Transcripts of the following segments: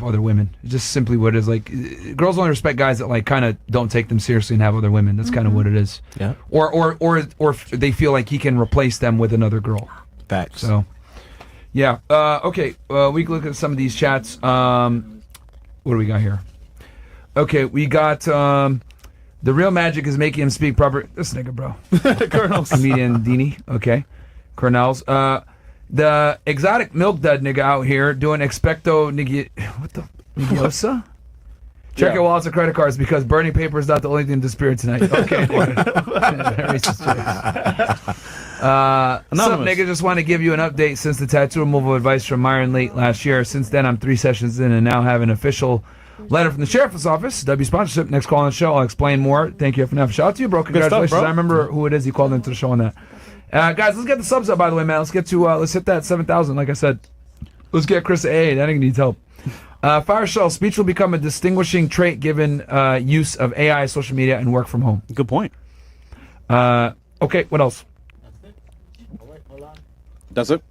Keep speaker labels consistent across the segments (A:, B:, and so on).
A: other women. Just simply what it is. Like, girls only respect guys that like kind of don't take them seriously and have other women. That's kind of what it is.
B: Yeah.
A: Or they feel like he can replace them with another girl.
B: Facts.
A: So, yeah. Okay. We can look at some of these chats. What do we got here? Okay, we got the real magic is making him speak proper. This nigga, bro.
B: Colonels.
A: Comedian Dini. Okay. Cornell's. The exotic milk dud nigga out here doing expecto what the nigiosa? Check your wallets and credit cards because burning paper is not the only thing to disappear tonight. Okay. Racist jokes. What's up, nigga? Just want to give you an update since the tattoo removal advice from Myron late last year. Since then, I'm 3 sessions in and now have an official letter from the sheriff's office. W sponsorship. Next call on the show. I'll explain more. Thank you, FNF. Shout out to you, bro. Congratulations.
B: Stuff, bro.
A: I remember who it is. He called into the show on that. Guys, let's get the subs up, by the way, man. Let's get to, let's hit that 7,000, like I said. Let's get Chris A. That nigga needs help. Fire Shell, speech will become a distinguishing trait given use of AI, social media, and work from home.
B: Good point.
A: Okay, what else?
B: That's it?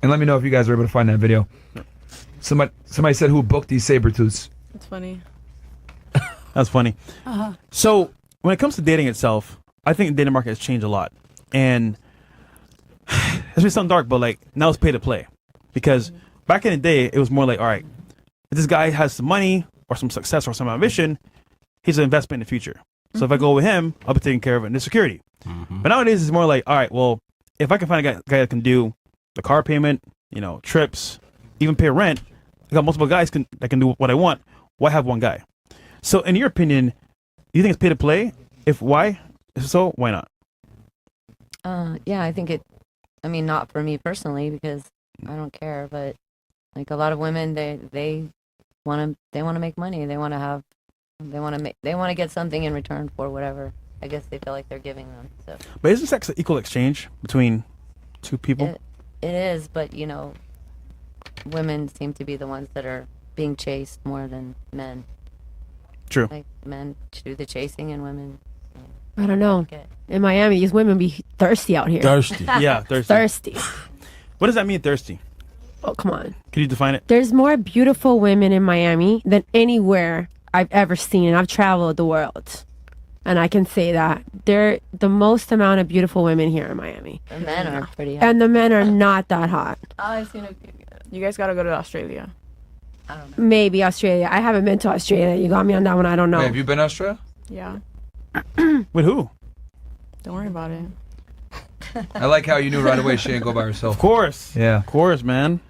A: And let me know if you guys are able to find that video. Somebody said who booked these saber-tooths.
C: That's funny.
B: That's funny. So, when it comes to dating itself, I think the dating market has changed a lot. And it's may sound dark, but like now it's pay to play. Because back in the day, it was more like, all right, if this guy has some money or some success or some ambition, he's an investment in the future. So if I go with him, I'll be taking care of it in the security. But nowadays, it's more like, all right, well, if I can find a guy that can do the car payment, trips, even pay rent, I got multiple guys that can do what I want. Why have one guy? So in your opinion, do you think it's pay to play? If why? If so, why not?
D: Yeah, I think not for me personally because I don't care, but like a lot of women, they want to make money. They want to get something in return for whatever I guess they feel like they're giving them. So.
B: But isn't sex an equal exchange between two people?
D: It is, but women seem to be the ones that are being chased more than men.
B: True.
D: Like men do the chasing and women.
C: I don't know. In Miami, these women be thirsty out here.
E: Thirsty.
B: Yeah, thirsty.
C: Thirsty.
B: What does that mean, thirsty?
C: Oh, come on.
B: Can you define it?
C: There's more beautiful women in Miami than anywhere I've ever seen. I've traveled the world. And I can say that. They're the most amount of beautiful women here in Miami.
D: The men are pretty hot.
C: And the men are not that hot.
D: Oh, I've seen a few.
F: You guys gotta go to Australia.
D: I don't know.
C: Maybe Australia. I haven't been to Australia. You got me on that one. I don't know.
A: Wait, have you been to Australia?
F: Yeah.
B: With who?
F: Don't worry about it.
A: I like how you knew right away she didn't go by herself.
B: Of course.
A: Yeah.
B: Of course, man.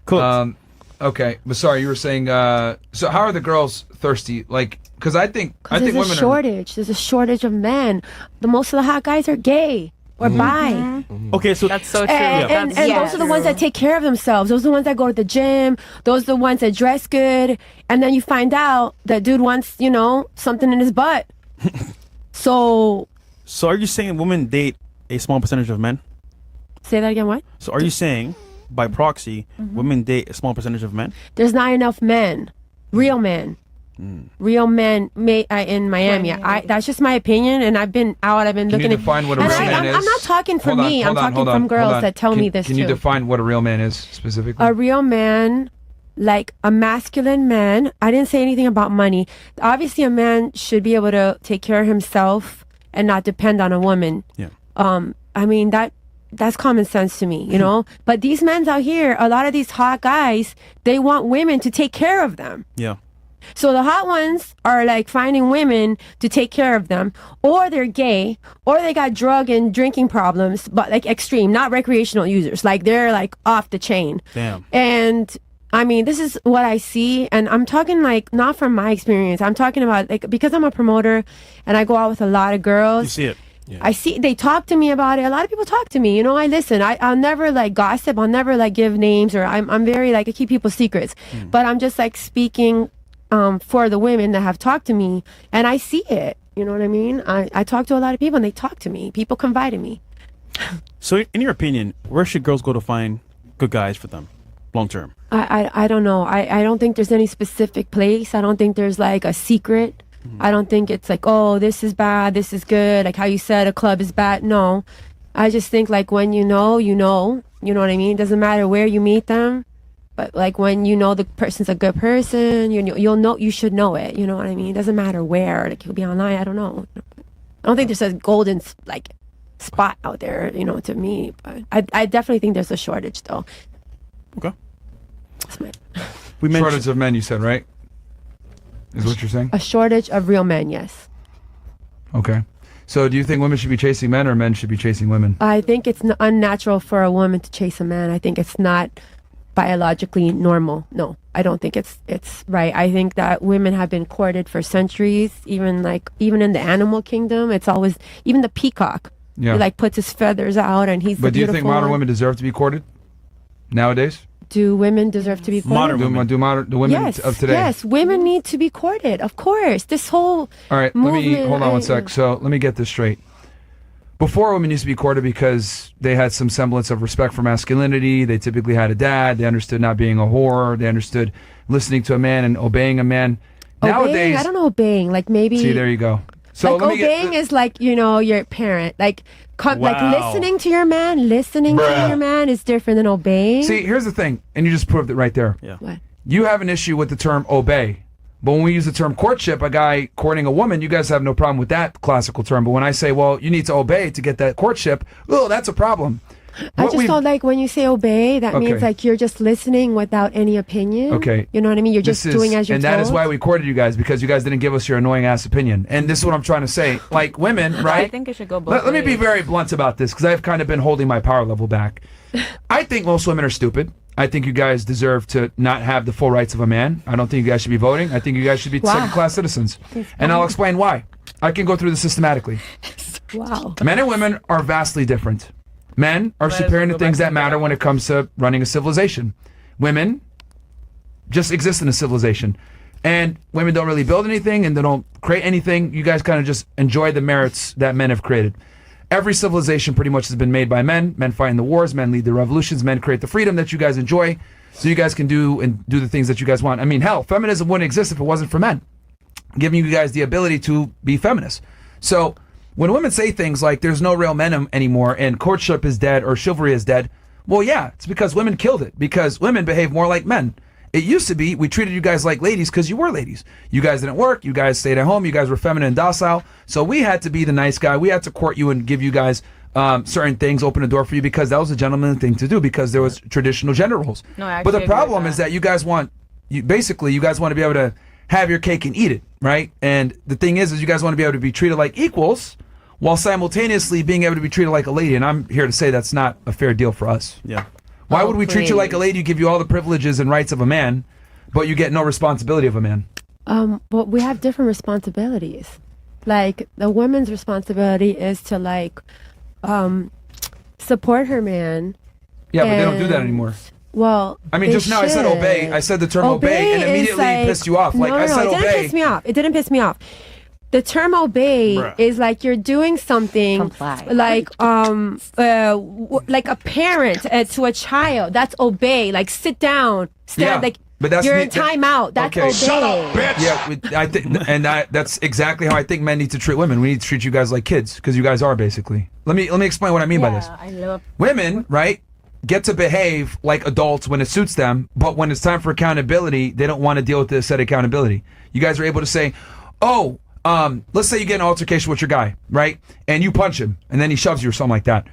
B: Cool.
A: Okay, but sorry, you were saying. So how are the girls thirsty? Like, because I think
C: There's
A: women
C: a shortage. There's a shortage of men. Most of the hot guys are gay or bi.
B: Okay, so
F: That's so true.
C: And those are the ones that take care of themselves. Those are the ones that go to the gym. Those are the ones that dress good. And then you find out that dude wants, something in his butt. So
B: are you saying women date a small percentage of men?
C: say that again. What?
B: So are you saying, by proxy, women date a small percentage of men?
C: There's not enough men, real men. Real men in Miami. That's just my opinion, and I've been out. I've been
A: Can
C: looking
A: you define what a
C: and
A: real man is?
C: I'm not talking for
A: Hold on,
C: me.
A: hold
C: I'm
A: on,
C: talking
A: hold
C: from
A: on,
C: girls
A: hold on.
C: that tell me this
A: Can
C: too.
A: you define what a real man is specifically?
C: A real man, like a masculine man. I didn't say anything about money. Obviously, a man should be able to take care of himself and not depend on a woman.
B: Yeah.
C: I mean that's common sense to me, But these men out here, a lot of these hot guys, they want women to take care of them.
B: Yeah.
C: So the hot ones are like finding women to take care of them, or they're gay, or they got drug and drinking problems, but like extreme, not recreational users. Like they're like off the chain.
B: Damn.
C: And I mean, this is what I see, and I'm talking like not from my experience. I'm talking about like because I'm a promoter and I go out with a lot of girls.
B: You see it.
E: Yeah.
C: I see they talk to me about it. A lot of people talk to me. I listen. I'll never like gossip. I'll never like give names, or I'm very like I keep people's secrets. But I'm just like speaking for the women that have talked to me, and I see it. You know what I mean? I talk to a lot of people, and they talk to me. People confide in me.
B: So in your opinion, where should girls go to find good guys for them long term?
C: I don't know. I don't think there's any specific place. I don't think there's like a secret. I don't think it's like, oh, this is bad, this is good. Like how you said a club is bad. No. I just think like when you know what I mean? It doesn't matter where you meet them. But like when you know the person's a good person, you'll know, you should know it. You know what I mean? It doesn't matter where. Like it could be online. I don't know. I don't think there's a golden like spot out there, to me. But I definitely think there's a shortage though.
B: Okay.
C: That's my,
B: We mentioned
A: Shortage of men, you said, right? Is what you're saying?
C: a shortage of real men, yes.
A: Okay. So do you think women should be chasing men or men should be chasing women?
C: I think it's unnatural for a woman to chase a man. I think it's not biologically normal. No, I don't think it's right. I think that women have been courted for centuries. Even in the animal kingdom, it's always, even the peacock.
A: Yeah.
C: He like puts his feathers out and he's the
A: But do you
C: beautiful
A: think modern
C: one.
A: women deserve to be courted nowadays?
C: Do women deserve to be courted?
B: Modern
A: Do women
C: Yes,
A: of today?
C: yes, women need to be courted. Of course, this whole
A: All right, let me
C: movement,
A: hold on one sec. So let me get this straight. Before, women used to be courted because they had some semblance of respect for masculinity. They typically had a dad. They understood not being a whore. They understood listening to a man and obeying a man. Nowadays,
C: obeying. I don't know obeying. Like maybe.
A: See, there you go. So
C: like
A: let me
C: obeying is like your parent. Like like
B: Wow.
C: listening to your man. Listening to your man is different than obeying.
A: See, here's the thing, and you just proved it right there.
B: Yeah.
C: What?
A: You have an issue with the term obey. But when we use the term courtship, a guy courting a woman, you guys have no problem with that classical term. But when I say, well, you need to obey to get that courtship, oh, that's a problem.
C: I
A: What
C: just
A: we-
C: don't like when you say obey. That
A: Okay.
C: means like you're just listening without any opinion.
A: Okay.
C: You know what I mean? You're
A: This
C: just doing as you're
A: and
C: told.
A: that is why we courted you guys, because you guys didn't give us your annoying ass opinion. And this is what I'm trying to say. Like women, right?
F: I think it should go both
A: Let me be
F: ways.
A: very blunt about this, because I've kind of been holding my power level back. I think most women are stupid. I think you guys deserve to not have the full rights of a man. I don't think you guys should be voting. I think you guys should be
C: Wow.
A: second-class citizens. And I'll explain why. I can go through this systematically.
C: Wow.
A: Men and women are vastly different. Men are
F: Might as
A: superior
F: well
A: to
F: go
A: things
F: back
A: that
F: to
A: matter
F: that.
A: when it comes to running a civilization. Women just exist in a civilization. And women don't really build anything and they don't create anything. You guys kind of just enjoy the merits that men have created. Every civilization pretty much has been made by men. Men fight in the wars, men lead the revolutions, men create the freedom that you guys enjoy so you guys can do the things that you guys want. I mean, hell, feminism wouldn't exist if it wasn't for men, giving you guys the ability to be feminists. So when women say things like there's no real men anymore and courtship is dead or chivalry is dead, well, yeah, it's because women killed it, because women behave more like men. It used to be we treated you guys like ladies because you were ladies. You guys didn't work. You guys stayed at home. You guys were feminine and docile. So we had to be the nice guy. We had to court you and give you guys certain things, open the door for you, because that was a gentlemanly thing to do, because there was traditional gender roles.
F: No, I
A: but the
F: actually agree with
A: problem
F: that.
A: is that you guys want to be able to have your cake and eat it, right? And the thing is you guys want to be able to be treated like equals while simultaneously being able to be treated like a lady. And I'm here to say that's not a fair deal for us.
B: Yeah.
A: Why
D: Oh,
A: would we treat you like a
D: please.
A: lady, give you all the privileges and rights of a man, but you get no responsibility of a man?
C: But we have different responsibilities. Like the woman's responsibility is to like support her man.
A: Yeah, but they don't do that
C: And-
A: anymore.
C: Well,
A: I mean,
C: they
A: just now I said
C: should.
A: obey. I said the term obey, and
C: is
A: immediately
C: like,
A: pissed you off. Like,
C: no,
A: I said
C: it didn't
A: obey.
C: piss me off. It didn't piss me off. The term obey
B: Bruh.
C: is like you're doing something
D: Comply.
C: like like a parent to a child. That's obey. Like sit down, stand.
A: Yeah,
C: Like
A: but that's
C: you're
A: ne-
C: in timeout. That's
A: Okay.
C: obey.
A: Shut I think, and that's exactly how I think men need to treat women. We need to treat you guys like kids, because you guys are basically. Let me explain what I mean by this.
F: I love.
A: Women, right, get to behave like adults when it suits them, but when it's time for accountability, they don't want to deal with the said accountability. You guys are able to say, oh, let's say you get in an altercation with your guy, right, and you punch him, and then he shoves you or something like that.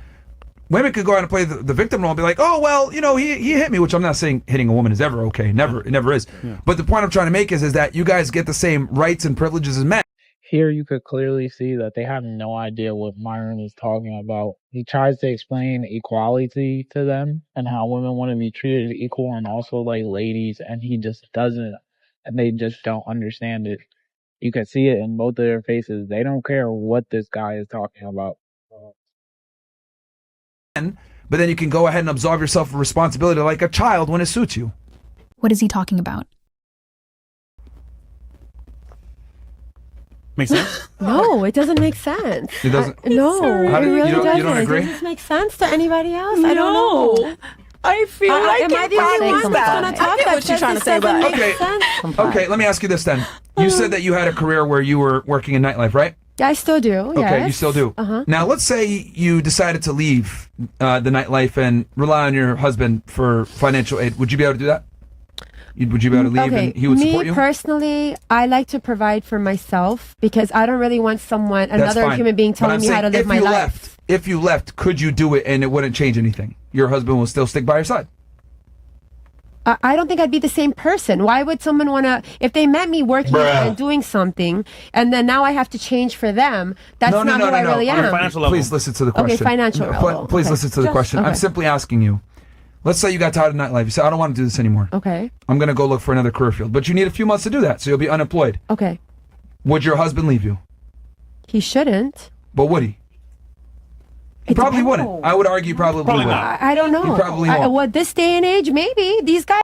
A: Women could go out and play the victim role and be like, oh, well, he hit me, which I'm not saying hitting a woman is ever okay. It never is. But the point I'm trying to make is that you guys get the same rights and privileges as men.
E: Here you could clearly see that they have no idea what Myron is talking about. He tries to explain equality to them and how women want to be treated equal and also like ladies, and he just doesn't, and they just don't understand it. You can see it in both of their faces. They don't care what this guy is talking about.
A: But then you can go ahead and absolve yourself of responsibility like a child when it suits you.
G: What is he talking about?
B: Makes sense?
C: No, it doesn't make sense.
A: It doesn't-
C: No,
A: How
C: it
A: do-
C: really
A: you don't-
C: doesn't.
A: you don't agree?
C: Does this make sense to anybody else? I don't know.
F: I feel like
C: am I
F: it
C: the only
F: probably
C: one
F: is
C: that's
F: that.
C: gonna talk
F: I get
C: that
F: what you're
C: says
F: trying to
C: this
F: say,
C: doesn't
F: but
C: make
A: Okay.
C: sense?
D: Comply.
A: Okay, let me ask you this then. You said that you had a career where you were working in nightlife, right?
C: Yeah, I still do.
A: Okay,
C: yes.
A: you still do.
C: Uh-huh.
A: Now, let's say you decided to leave the nightlife and rely on your husband for financial aid. Would you be able to do that? Would you be able to leave and he would support
C: me
A: you?
C: personally, I like to provide for myself because I don't really want someone,
A: That's
C: another
A: fine.
C: human being
A: But
C: telling
A: I'm
C: me how to
A: saying
C: live
A: if
C: my
A: you
C: life.
A: left, if you left, could you do it and it wouldn't change anything? Your husband will still stick by your side.
C: I don't think I'd be the same person. Why would someone want to, if they met me working and doing something, and then now I have to change for them, that's not who I really
B: On a
C: am.
B: financial level.
A: Please listen to the question.
C: financial level.
A: Please
C: Okay.
A: listen to the
C: Just-
A: question. I'm
C: okay.
A: simply asking you. Let's say you got tired of nightlife. You say, I don't want to do this anymore.
C: Okay.
A: I'm going to go look for another career field. But you need a few months to do that, so you'll be unemployed.
C: Okay.
A: Would your husband leave you?
C: He shouldn't.
A: But would he? He probably wouldn't. I would argue probably
B: Probably
A: wouldn't.
B: not.
C: I don't know.
A: He probably won't.
C: What, this day and age, maybe. These guys